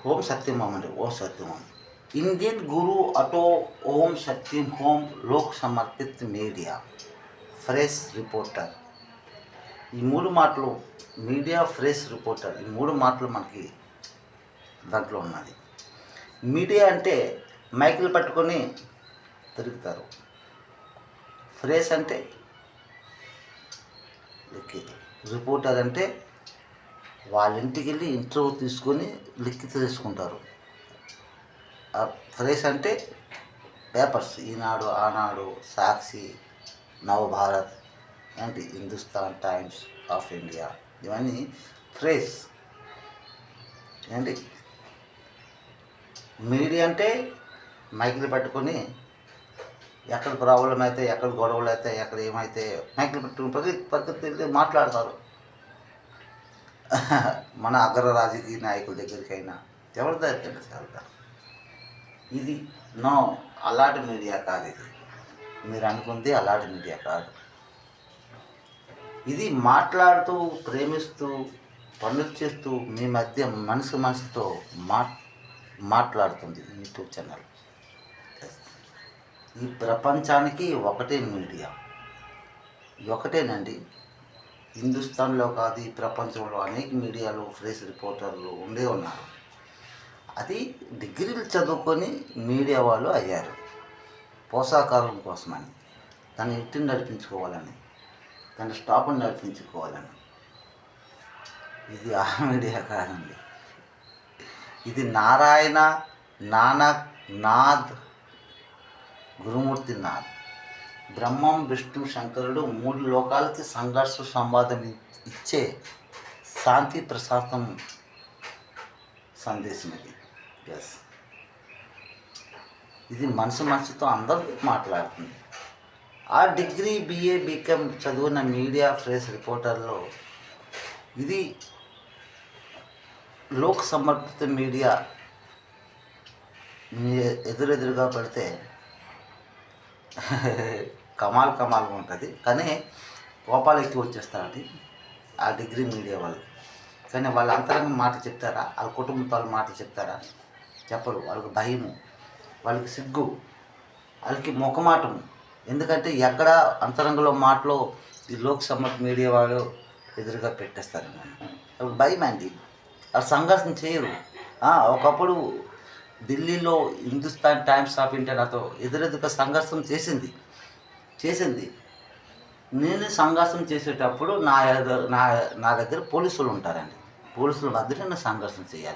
ఓం సత్యం ఓం అండి. ఓం సత్యం ఓం. इंडियन गुरु अटो ओम सत्यम होम लोक समर्पित మీడియా ఫ్రెష్ రిపోర్టర్. ఈ మూడు మాటలు మీడియా ఫ్రెష్ రిపోర్టర్, ఈ మూడు మాటలు మనకి దాంట్లో ఉన్నది. మీడియా అంటే మైకులు పట్టుకొని తిరుగుతారు. ఫ్రెష్ అంటే లిఖిత్. రిపోర్టర్ అంటే వాళ్ళ ఇంటికి వెళ్ళి ఇంటర్వ్యూ తీసుకొని లిఖిత తీసుకుంటారు. ఫ్రెష్ అంటే పేపర్స్, ఈనాడు, ఆనాడు, సాక్షి, నవభారత్, ఏంటి హిందుస్థాన్ టైమ్స్ ఆఫ్ ఇండియా, ఇవన్నీ ఫ్రెష్. ఏంటి మీడియా అంటే మైకులు పట్టుకొని ఎక్కడ ప్రాబ్లం అయితే, ఎక్కడ గొడవలు అయితే, ఎక్కడ ఏమైతే మైకులు పట్టుకుని పరిగెత్తి వెళ్ళి మాట్లాడతారు. మన అగ్ర రాజకీయ నాయకుల దగ్గరికైనా ఎవరి దగ్గరికైనా వెళ్తారు. ఇది నో అలాంటి మీడియా కాదు. ఇది మీరు అనుకుంది అలాంటి మీడియా కాదు. ఇది మాట్లాడుతూ, ప్రేమిస్తూ, పనులు చేస్తూ మీ మధ్య మనసుతో మాట్లాడుతుంది యూట్యూబ్ ఛానల్. ఈ ప్రపంచానికి ఒకటే మీడియా, ఒకటేనండి. హిందుస్థాన్లో కాదు, ఈ ప్రపంచంలో అనేక మీడియాలు, ఫ్రెష్ రిపోర్టర్లు ఉన్నారు. అది డిగ్రీలు చదువుకొని మీడియా వాళ్ళు అయ్యారు. పోషాకారం కోసమని, తన ఇంటిని నడిపించుకోవాలని, తన స్టాఫ్ని నడిపించుకోవాలని. ఇది ఆ మీడియా కాదండి. ఇది నారాయణ నాద్, గురుమూర్తి నాథ్, బ్రహ్మం విష్ణు శంకరుడు మూడు లోకాలకి సంఘర్ష సంవాదం ఇచ్చే శాంతి ప్రశాంతం సందేశం ఇది. ఎస్, ఇది మనసుతో అందరితో మాట్లాడుతుంది. ఆ డిగ్రీ, బిఏ, బీకామ్ చదివిన మీడియా ఫ్రెష్ రిపోర్టర్లో ఇది లోక్ సమర్పిత మీడియా ఎదురుగా పెడితే కమాల్గా ఉంటుంది. కానీ కోపాలు ఎక్కువ వచ్చేస్తారండి ఆ డిగ్రీ మీడియా వాళ్ళకి. కానీ వాళ్ళ అంతరంగం మాటలు చెప్తారా? వాళ్ళ కుటుంబంతో మాటలు చెప్తారా? చెప్పరు. వాళ్ళకి భయము, వాళ్ళకి సిగ్గు, వాళ్ళకి ముఖమాటము. ఎందుకంటే ఎక్కడ అంతరంగంలో మాటలో ఈ లోక్ సమర్పిత మీడియా వాళ్ళు ఎదురుగా పెట్టేస్తారు. వాళ్ళకి భయం అండి. వాళ్ళు సంఘర్షణ చేయరు. ఒకప్పుడు ఢిల్లీలో హిందుస్థాన్ టైమ్స్ ఆఫ్ ఇండియా నాతో ఎదురెదురుగా సంఘర్షణ చేసింది. నేను సంఘర్షణ చేసేటప్పుడు నా దగ్గర పోలీసులు ఉంటారండి. పోలీసుల మధ్య నేను సంఘర్షణ చేయాలి.